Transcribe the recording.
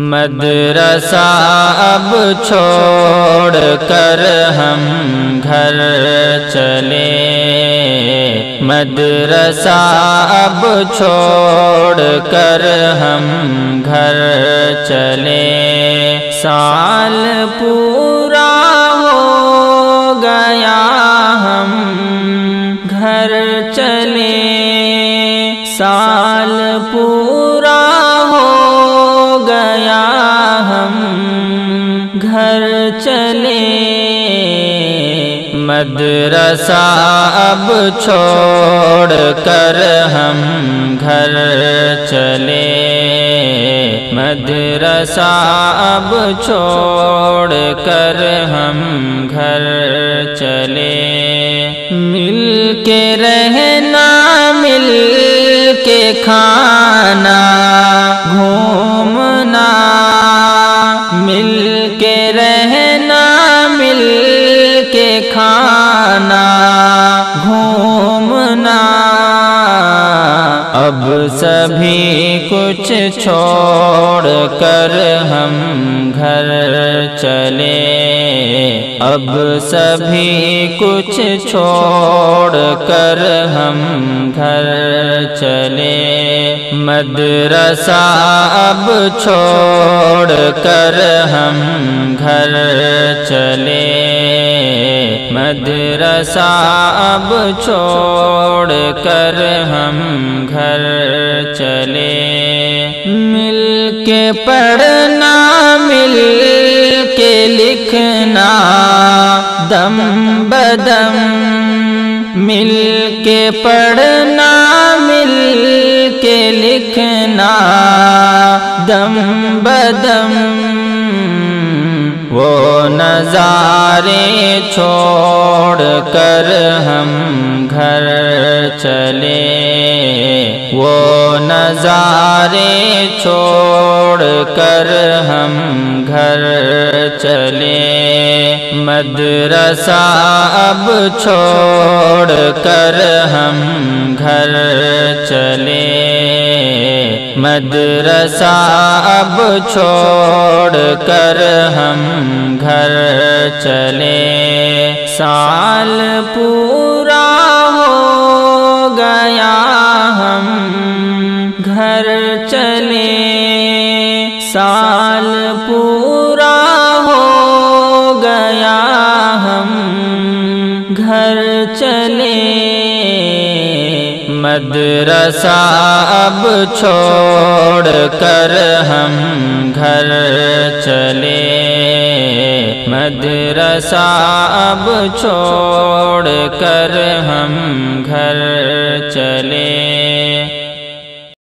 مدرسہ اب چھوڑ کر ہم گھر چلے، مدرسہ اب چھوڑ کر ہم گھر چلے، سال پورا ہو گیا ہم گھر چلے، سال پورا ہو گیا ہم گھر چلے، مدرسہ اب چھوڑ کر ہم گھر چلے، مدرسہ اب چھوڑ کر ہم گھر چلے، مل کے رہنا مل کے کھانا گھومنا، مل کے رہنا مل کے کھانا گھومنا، اب سبھی کچھ چھوڑ کر ہم گھر چلے، اب سبھی کچھ چھوڑ کر ہم گھر چلے، مدرسہ اب چھوڑ کر ہم گھر چلے، مدرسہ اب چھوڑ کر ہم گھر چلے، مل کے پڑھنا مل کے لکھنا دم بدم، مل کے پڑھنا مل کے لکھنا دم بدم، وہ نظارے چھوڑ کر ہم گھر چلے، وہ نظارے چھوڑ کر ہم گھر چلے، مدرسہ اب چھوڑ کر ہم گھر چلے، مدرسہ اب چھوڑ کر ہم گھر چلے، سال پورا ہو گیا ہم گھر چلے، سال پورا ہو گیا ہم گھر چلے، مدرسہ اب چھوڑ کر ہم گھر چلے، مدرسہ اب چھوڑ کر ہم گھر چلے۔